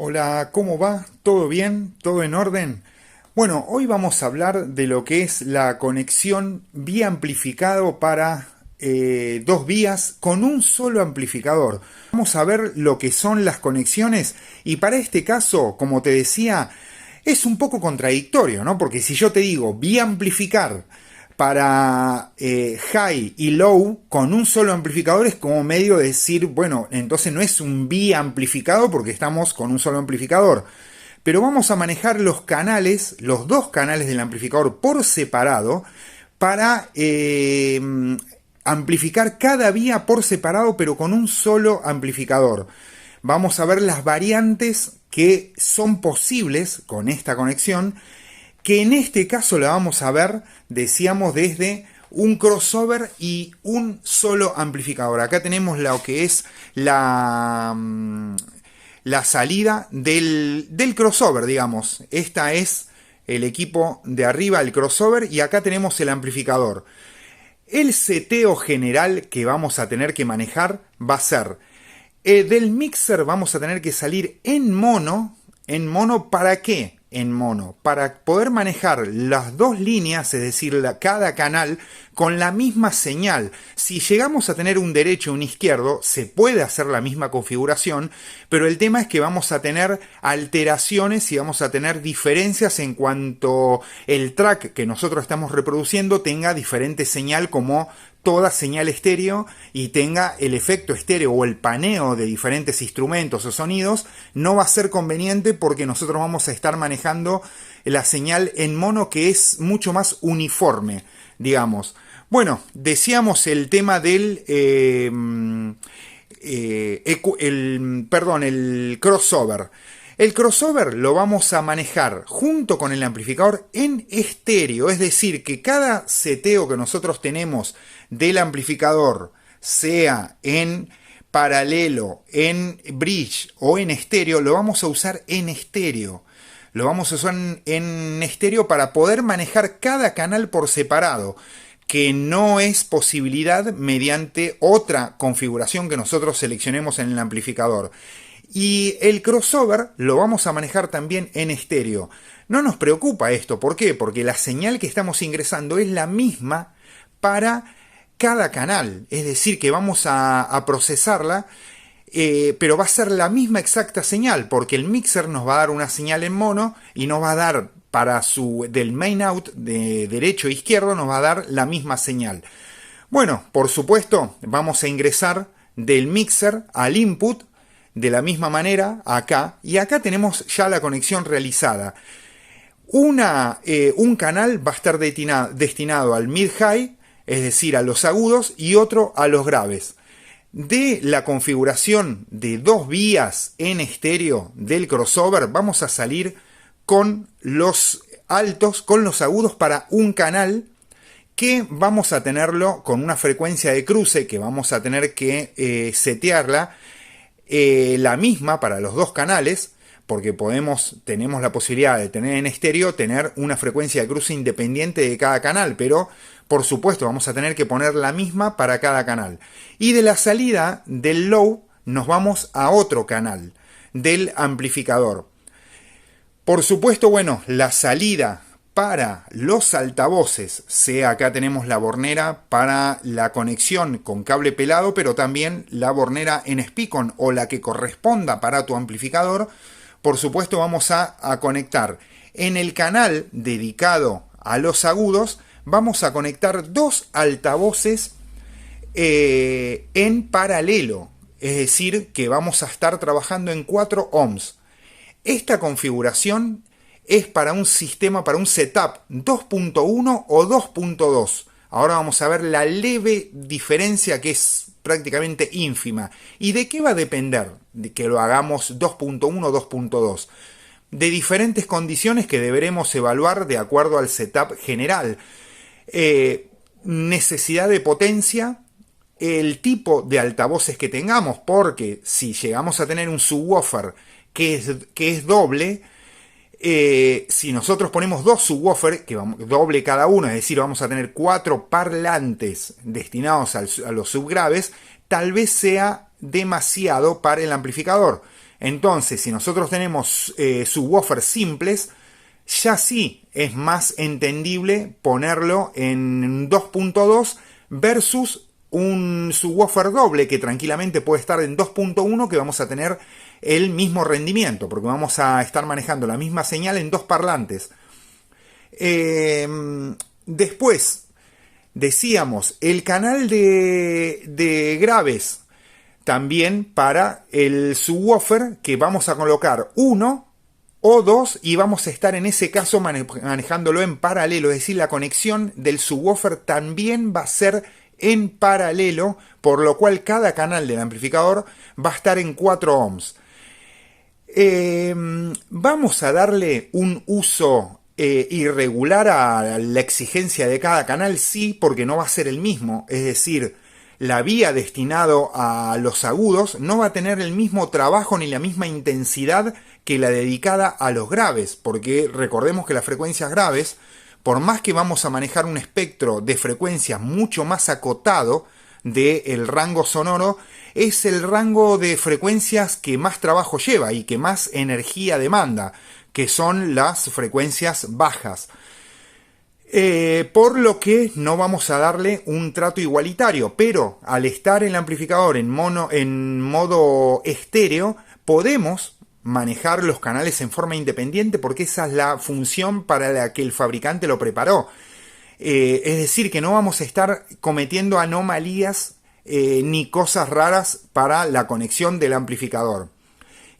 Hola, ¿cómo va? ¿Todo bien? ¿Todo en orden? Bueno, hoy vamos a hablar de lo que es la conexión vía amplificado para dos vías con un solo amplificador. Vamos a ver lo que son las conexiones y para este caso, como te decía, es un poco contradictorio, ¿no? Porque si yo te digo vía amplificar para high y low con un solo amplificador es como medio de decir, bueno, entonces no es un biamplificado porque estamos con un solo amplificador. Pero vamos a manejar los canales, los dos canales del amplificador por separado para amplificar cada vía por separado pero con un solo amplificador. Vamos a ver las variantes que son posibles con esta conexión, que en este caso la vamos a ver, decíamos, desde un crossover y un solo amplificador. Acá tenemos lo que es la salida del crossover, digamos. Esta es el equipo de arriba, el crossover, y acá tenemos el amplificador. El seteo general que vamos a tener que manejar va a ser del mixer vamos a tener que salir en mono. ¿En mono para qué? En mono, para poder manejar las dos líneas, es decir, cada canal, con la misma señal. Si llegamos a tener un derecho y un izquierdo, se puede hacer la misma configuración, pero el tema es que vamos a tener alteraciones y vamos a tener diferencias en cuanto el track que nosotros estamos reproduciendo tenga diferente señal, como toda señal estéreo, y tenga el efecto estéreo o el paneo de diferentes instrumentos o sonidos. No va a ser conveniente porque nosotros vamos a estar manejando la señal en mono, que es mucho más uniforme, digamos. Bueno, decíamos el tema del el crossover. El crossover lo vamos a manejar junto con el amplificador en estéreo, es decir, que cada seteo que nosotros tenemos del amplificador, sea en paralelo, en bridge o en estéreo, lo vamos a usar en estéreo. Lo vamos a usar en estéreo para poder manejar cada canal por separado, que no es posibilidad mediante otra configuración que nosotros seleccionemos en el amplificador. Y el crossover lo vamos a manejar también en estéreo. No nos preocupa esto, ¿por qué? Porque la señal que estamos ingresando es la misma para cada canal, es decir, que vamos a procesarla, pero va a ser la misma exacta señal, porque el mixer nos va a dar una señal en mono y nos va a dar del main out de derecho e izquierdo, nos va a dar la misma señal. Bueno, por supuesto, vamos a ingresar del mixer al input de la misma manera acá, y acá tenemos ya la conexión realizada. Un canal va a estar destinado al mid-high, es decir, a los agudos, y otro a los graves. De la configuración de dos vías en estéreo del crossover, vamos a salir con los altos, con los agudos para un canal, que vamos a tenerlo con una frecuencia de cruce que vamos a tener que setearla la misma para los dos canales, porque tenemos la posibilidad de tener en estéreo, tener una frecuencia de cruce independiente de cada canal, pero por supuesto vamos a tener que poner la misma para cada canal. Y de la salida del low nos vamos a otro canal del amplificador. Por supuesto, bueno, la salida para los altavoces, acá tenemos la bornera para la conexión con cable pelado, pero también la bornera en Speakon o la que corresponda para tu amplificador. Por supuesto, vamos a conectar en el canal dedicado a los agudos, vamos a conectar dos altavoces en paralelo, es decir, que vamos a estar trabajando en 4 ohms. Esta configuración es para un sistema, para un setup 2.1 o 2.2. Ahora vamos a ver la leve diferencia, que es prácticamente ínfima. ¿Y de qué va a depender de que lo hagamos 2.1 o 2.2? De diferentes condiciones que deberemos evaluar de acuerdo al setup general. Necesidad de potencia, el tipo de altavoces que tengamos, porque si llegamos a tener un subwoofer que es doble, si nosotros ponemos dos subwoofers, que doble cada uno, es decir, vamos a tener 4 parlantes destinados a los subgraves, tal vez sea demasiado para el amplificador. Entonces, si nosotros tenemos subwoofers simples, ya sí es más entendible ponerlo en 2.2 versus un subwoofer doble que tranquilamente puede estar en 2.1, que vamos a tener el mismo rendimiento, porque vamos a estar manejando la misma señal en dos parlantes. Después, decíamos, el canal de graves, también para el subwoofer, que vamos a colocar uno o dos y vamos a estar en ese caso manejándolo en paralelo, es decir, la conexión del subwoofer también va a ser en paralelo, por lo cual cada canal del amplificador va a estar en 4 ohms. Vamos a darle un uso irregular a la exigencia de cada canal, sí, porque no va a ser el mismo, es decir, la vía destinado a los agudos no va a tener el mismo trabajo ni la misma intensidad que la dedicada a los graves, porque recordemos que las frecuencias graves, por más que vamos a manejar un espectro de frecuencias mucho más acotado del rango sonoro, es el rango de frecuencias que más trabajo lleva y que más energía demanda, que son las frecuencias bajas. Por lo que no vamos a darle un trato igualitario, pero al estar el amplificador en modo estéreo, podemos manejar los canales en forma independiente, porque esa es la función para la que el fabricante lo preparó. Es decir, que no vamos a estar cometiendo anomalías ni cosas raras para la conexión del amplificador.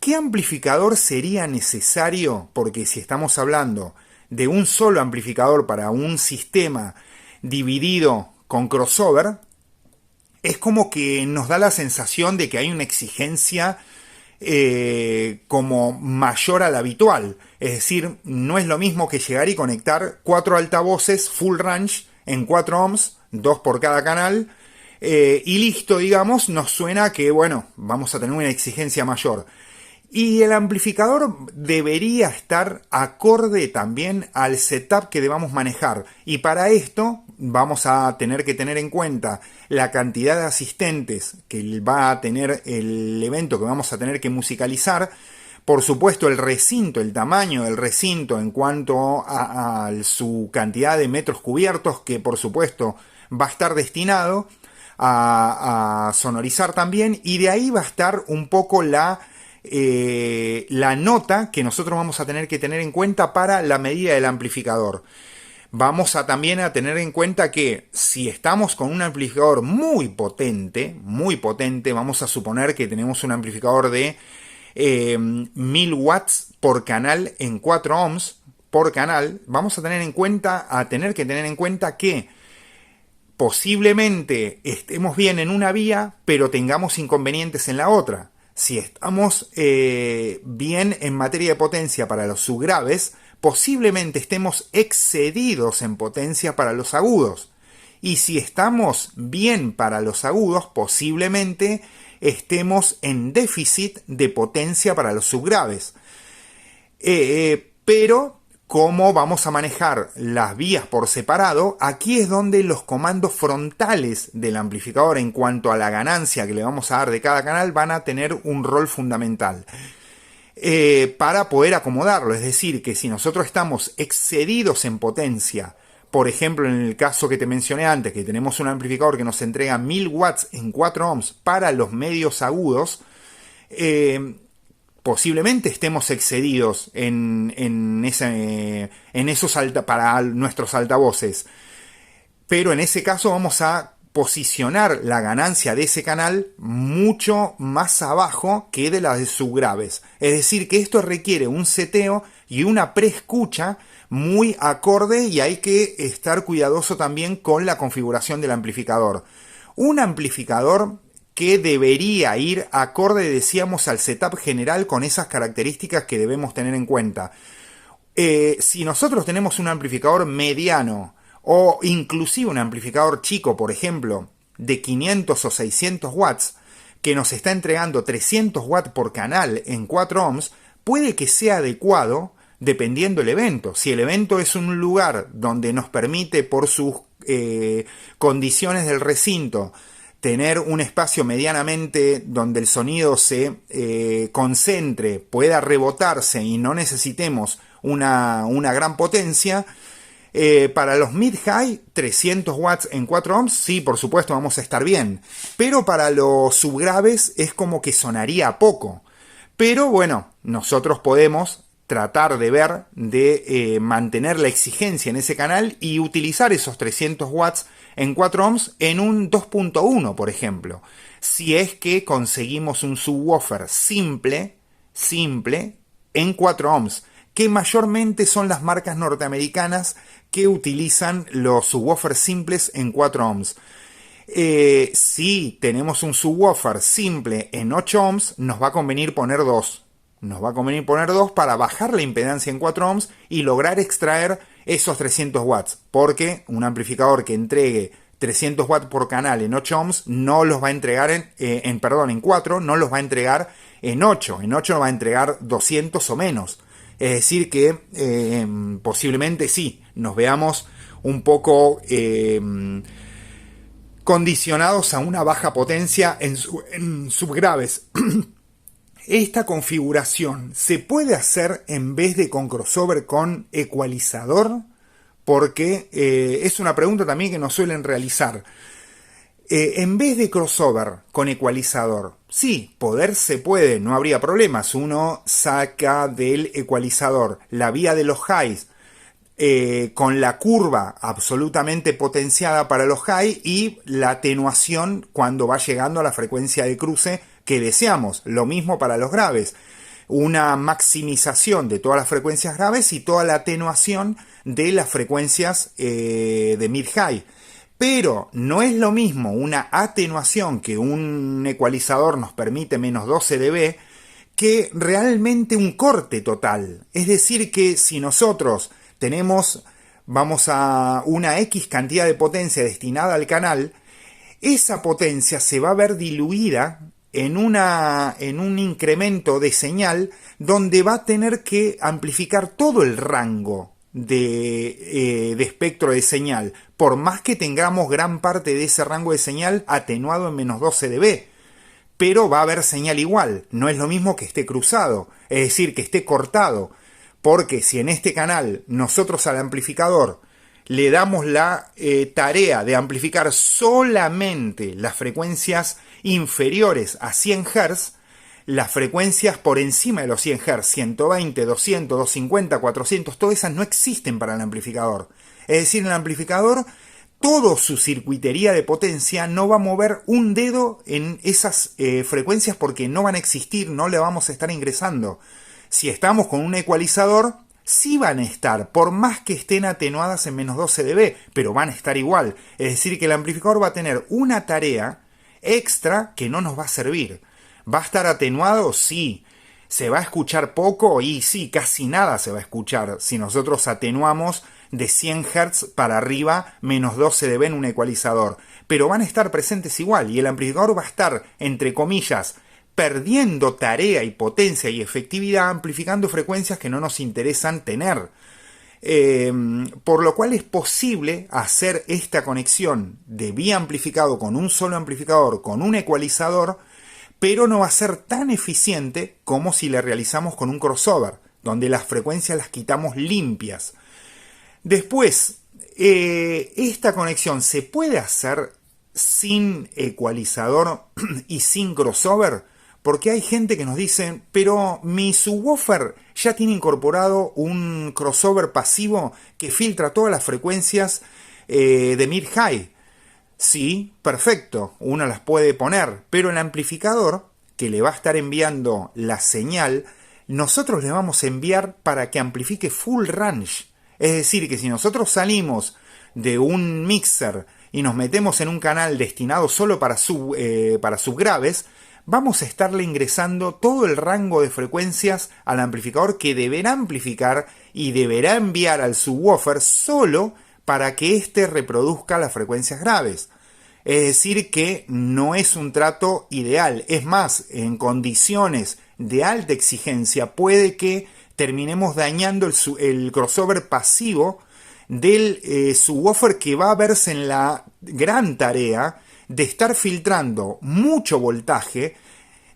¿Qué amplificador sería necesario? Porque si estamos hablando de un solo amplificador para un sistema dividido con crossover, es como que nos da la sensación de que hay una exigencia como mayor a la habitual. Es decir, no es lo mismo que llegar y conectar 4 altavoces full range en 4 ohms, 2 por cada canal, y listo, digamos, nos suena que, bueno, vamos a tener una exigencia mayor. Y el amplificador debería estar acorde también al setup que debamos manejar. Y para esto vamos a tener que tener en cuenta la cantidad de asistentes que va a tener el evento que vamos a tener que musicalizar. Por supuesto, el recinto, el tamaño del recinto en cuanto a su cantidad de metros cubiertos, que por supuesto va a estar destinado a sonorizar también. Y de ahí va a estar un poco la nota que nosotros vamos a tener que tener en cuenta para la medida del amplificador. Vamos a también a tener en cuenta que si estamos con un amplificador muy potente, vamos a suponer que tenemos un amplificador de 1000 watts por canal en 4 ohms por canal, vamos a tener que tener en cuenta que posiblemente estemos bien en una vía, pero tengamos inconvenientes en la otra. Si estamos bien en materia de potencia para los subgraves, posiblemente estemos excedidos en potencia para los agudos. Y si estamos bien para los agudos, posiblemente estemos en déficit de potencia para los subgraves. Pero cómo vamos a manejar las vías por separado, aquí es donde los comandos frontales del amplificador en cuanto a la ganancia que le vamos a dar de cada canal van a tener un rol fundamental para poder acomodarlo. Es decir, que si nosotros estamos excedidos en potencia, por ejemplo en el caso que te mencioné antes, que tenemos un amplificador que nos entrega 1000 watts en 4 ohms para los medios agudos, posiblemente estemos excedidos para nuestros altavoces. Pero en ese caso vamos a posicionar la ganancia de ese canal mucho más abajo que de las de subgraves. Es decir, que esto requiere un seteo y una preescucha muy acorde, y hay que estar cuidadoso también con la configuración del amplificador. Un amplificador que debería ir acorde, decíamos, al setup general con esas características que debemos tener en cuenta. Si nosotros tenemos un amplificador mediano o inclusive un amplificador chico, por ejemplo, de 500 o 600 watts, que nos está entregando 300 watts por canal en 4 ohms, puede que sea adecuado dependiendo del evento. Si el evento es un lugar donde nos permite, por sus condiciones del recinto, tener un espacio medianamente donde el sonido se concentre, pueda rebotarse y no necesitemos una gran potencia. Para los mid-high, 300 watts en 4 ohms, sí, por supuesto, vamos a estar bien. Pero para los subgraves es como que sonaría poco. Pero bueno, nosotros podemos tratar de ver de mantener la exigencia en ese canal y utilizar esos 300 watts en 4 ohms en un 2.1, por ejemplo. Si es que conseguimos un subwoofer simple en 4 ohms, que mayormente son las marcas norteamericanas que utilizan los subwoofers simples en 4 ohms. Si tenemos un subwoofer simple en 8 ohms, nos va a convenir poner dos. Nos va a convenir poner dos para bajar la impedancia en 4 ohms y lograr extraer esos 300 watts. Porque un amplificador que entregue 300 watts por canal en 8 ohms no los va a entregar en 4, no los va a entregar en 8. En 8 va a entregar 200 o menos. Es decir que posiblemente sí, nos veamos un poco condicionados a una baja potencia en subgraves. Esta configuración se puede hacer en vez de con crossover con ecualizador, porque es una pregunta también que nos suelen realizar. En vez de crossover con ecualizador, sí, poder se puede, no habría problemas. Uno saca del ecualizador la vía de los highs con la curva absolutamente potenciada para los high y la atenuación cuando va llegando a la frecuencia de cruce que deseamos. Lo mismo para los graves. Una maximización de todas las frecuencias graves y toda la atenuación de las frecuencias de mid-high. Pero no es lo mismo una atenuación que un ecualizador nos permite menos 12 dB que realmente un corte total. Es decir que si nosotros vamos a una X cantidad de potencia destinada al canal, esa potencia se va a ver diluida en un incremento de señal donde va a tener que amplificar todo el rango de espectro de señal, por más que tengamos gran parte de ese rango de señal atenuado en menos 12 dB. Pero va a haber señal igual, no es lo mismo que esté cruzado, es decir, que esté cortado, porque si en este canal nosotros al amplificador le damos la tarea de amplificar solamente las frecuencias inferiores a 100 Hz, las frecuencias por encima de los 100 Hz, 120, 200, 250, 400, todas esas no existen para el amplificador. Es decir, el amplificador, toda su circuitería de potencia no va a mover un dedo en esas frecuencias porque no van a existir, no le vamos a estar ingresando. Si estamos con un ecualizador, sí van a estar, por más que estén atenuadas en menos 12 dB, pero van a estar igual. Es decir, que el amplificador va a tener una tarea extra que no nos va a servir. ¿Va a estar atenuado? Sí. ¿Se va a escuchar poco? Y sí, casi nada se va a escuchar si nosotros atenuamos de 100 Hz para arriba menos 12 dB en un ecualizador. Pero van a estar presentes igual y el amplificador va a estar, entre comillas, perdiendo tarea y potencia y efectividad amplificando frecuencias que no nos interesan tener. Por lo cual es posible hacer esta conexión de biamplificado con un solo amplificador, con un ecualizador, pero no va a ser tan eficiente como si la realizamos con un crossover, donde las frecuencias las quitamos limpias. Después, esta conexión se puede hacer sin ecualizador y sin crossover, porque hay gente que nos dice, pero mi subwoofer ya tiene incorporado un crossover pasivo que filtra todas las frecuencias de mid-high. Sí, perfecto, uno las puede poner, pero el amplificador que le va a estar enviando la señal, nosotros le vamos a enviar para que amplifique full range. Es decir, que si nosotros salimos de un mixer y nos metemos en un canal destinado solo para subgraves, vamos a estarle ingresando todo el rango de frecuencias al amplificador que deberá amplificar y deberá enviar al subwoofer solo para que éste reproduzca las frecuencias graves. Es decir que no es un trato ideal. Es más, en condiciones de alta exigencia puede que terminemos dañando el crossover pasivo del subwoofer que va a verse en la gran tarea de estar filtrando mucho voltaje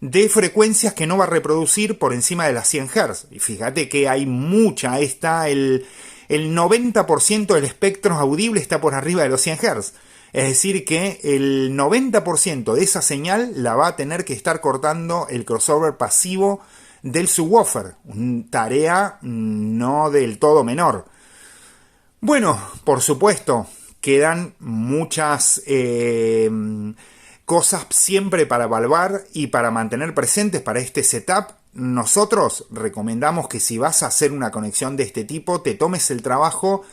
de frecuencias que no va a reproducir por encima de las 100 Hz. Y fíjate que hay mucha, el 90% del espectro audible está por arriba de los 100 Hz. Es decir que el 90% de esa señal la va a tener que estar cortando el crossover pasivo del subwoofer. Una tarea no del todo menor. Bueno, por supuesto, quedan muchas cosas siempre para evaluar y para mantener presentes para este setup. Nosotros recomendamos que si vas a hacer una conexión de este tipo, te tomes el trabajo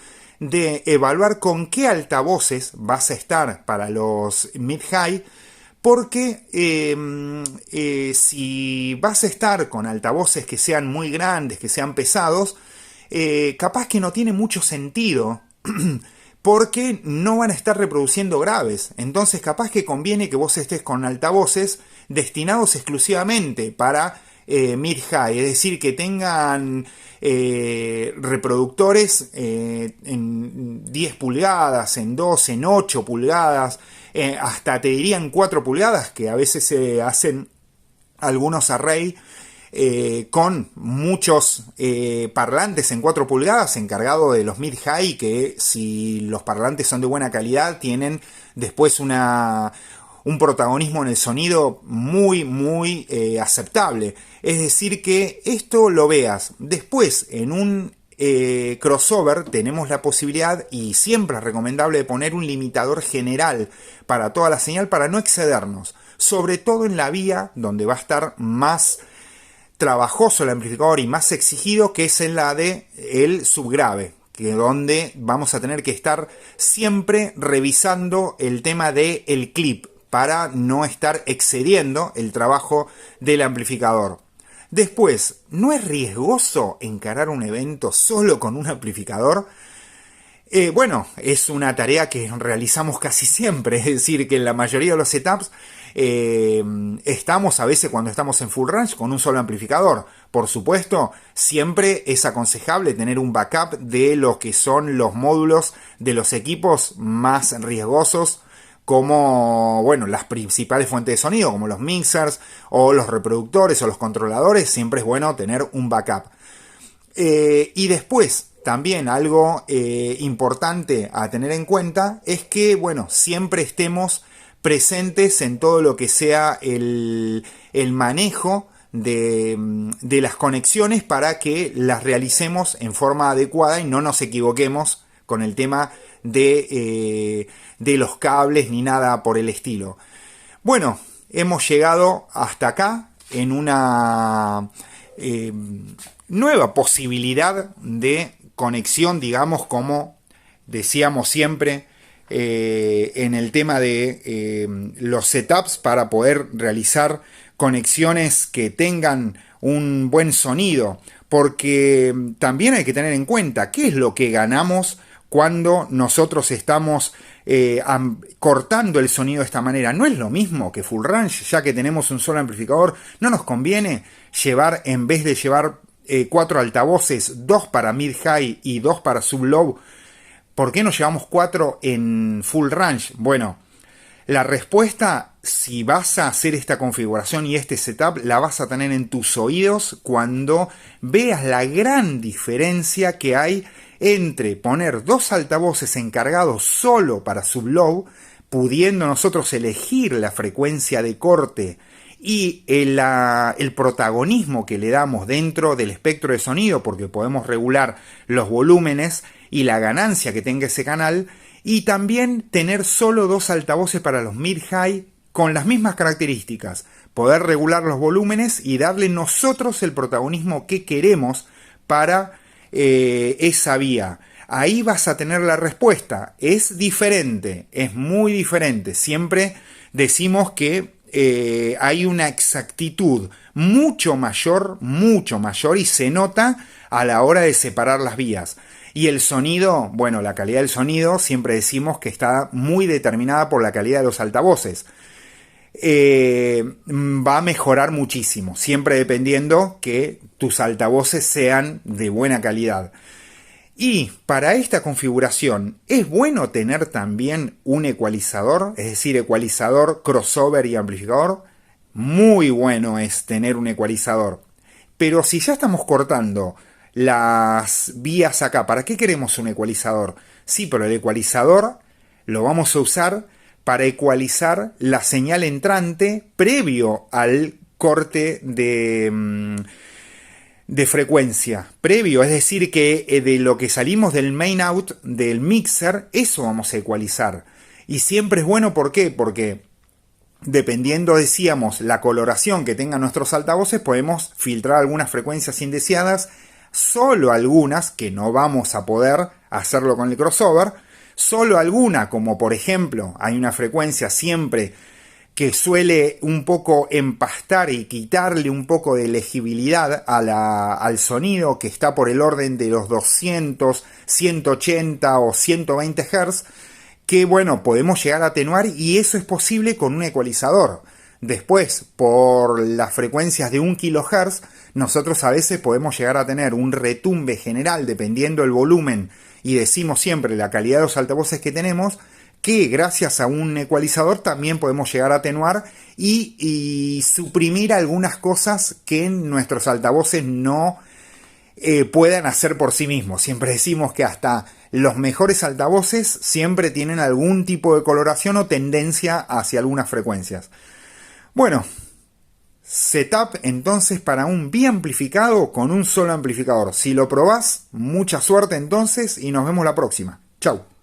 de evaluar con qué altavoces vas a estar para los mid-high, porque si vas a estar con altavoces que sean muy grandes, que sean pesados, capaz que no tiene mucho sentido porque no van a estar reproduciendo graves. Entonces capaz que conviene que vos estés con altavoces destinados exclusivamente para mid-high, es decir, que tengan reproductores en 10 pulgadas, en 12, en 8 pulgadas, hasta te dirían 4 pulgadas, que a veces se hacen algunos array con muchos parlantes en 4 pulgadas encargado de los mid-high, que si los parlantes son de buena calidad tienen después un protagonismo en el sonido muy aceptable. Es decir que esto lo veas. Después en un crossover tenemos la posibilidad, y siempre es recomendable, de poner un limitador general para toda la señal para no excedernos, sobre todo en la vía donde va a estar más trabajoso el amplificador y más exigido, que es en la de el subgrave, que donde vamos a tener que estar siempre revisando el tema de el clip para no estar excediendo el trabajo del amplificador. Después, ¿no es riesgoso encarar un evento solo con un amplificador? Bueno, es una tarea que realizamos casi siempre, es decir, que en la mayoría de los setups estamos a veces, cuando estamos en full range, con un solo amplificador. Por supuesto, siempre es aconsejable tener un backup de lo que son los módulos de los equipos más riesgosos, como, bueno, las principales fuentes de sonido, como los mixers o los reproductores o los controladores. Siempre es bueno tener un backup. Y después, también algo importante a tener en cuenta es que, bueno, siempre estemos presentes en todo lo que sea el manejo de las conexiones, para que las realicemos en forma adecuada y no nos equivoquemos con el tema de los cables ni nada por el estilo. Bueno, hemos llegado hasta acá en una nueva posibilidad de conexión, digamos, como decíamos siempre en el tema de los setups, para poder realizar conexiones que tengan un buen sonido, porque también hay que tener en cuenta qué es lo que ganamos cuando nosotros estamos cortando el sonido de esta manera. No es lo mismo que full range, ya que tenemos un solo amplificador. No nos conviene llevar, en vez de llevar 4 altavoces, 2 para mid-high y 2 para sub-low, ¿por qué no llevamos 4 en full range? Bueno, la respuesta, si vas a hacer esta configuración y este setup, la vas a tener en tus oídos cuando veas la gran diferencia que hay entre poner 2 altavoces encargados solo para sub-low, pudiendo nosotros elegir la frecuencia de corte y el protagonismo que le damos dentro del espectro de sonido, porque podemos regular los volúmenes y la ganancia que tenga ese canal, y también tener solo 2 altavoces para los mid-high con las mismas características, poder regular los volúmenes y darle nosotros el protagonismo que queremos para esa vía. Ahí vas a tener la respuesta. Es diferente, es muy diferente. Siempre decimos que hay una exactitud mucho mayor, y se nota a la hora de separar las vías. Y el sonido, bueno, la calidad del sonido siempre decimos que está muy determinada por la calidad de los altavoces. Va a mejorar muchísimo, siempre dependiendo que tus altavoces sean de buena calidad. Y para esta configuración, ¿es bueno tener también un ecualizador? Es decir, ecualizador, crossover y amplificador. Muy bueno es tener un ecualizador. Pero si ya estamos cortando las vías acá, ¿para qué queremos un ecualizador? Sí, pero el ecualizador lo vamos a usar para ecualizar la señal entrante previo al corte de frecuencia previo, es decir que de lo que salimos del main out del mixer, eso vamos a ecualizar. Y siempre es bueno, ¿por qué? Porque dependiendo, decíamos, la coloración que tengan nuestros altavoces, podemos filtrar algunas frecuencias indeseadas, solo algunas, que no vamos a poder hacerlo con el crossover, solo alguna, como por ejemplo, hay una frecuencia siempre que suele un poco empastar y quitarle un poco de legibilidad al sonido, que está por el orden de los 200, 180 o 120 Hz, que bueno, podemos llegar a atenuar, y eso es posible con un ecualizador. Después, por las frecuencias de 1 kHz, nosotros a veces podemos llegar a tener un retumbe general, dependiendo del volumen, y decimos siempre la calidad de los altavoces que tenemos, que gracias a un ecualizador también podemos llegar a atenuar y suprimir algunas cosas que nuestros altavoces no puedan hacer por sí mismos. Siempre decimos que hasta los mejores altavoces siempre tienen algún tipo de coloración o tendencia hacia algunas frecuencias. Bueno, setup entonces para un biamplificado con un solo amplificador. Si lo probás, mucha suerte entonces y nos vemos la próxima. Chau.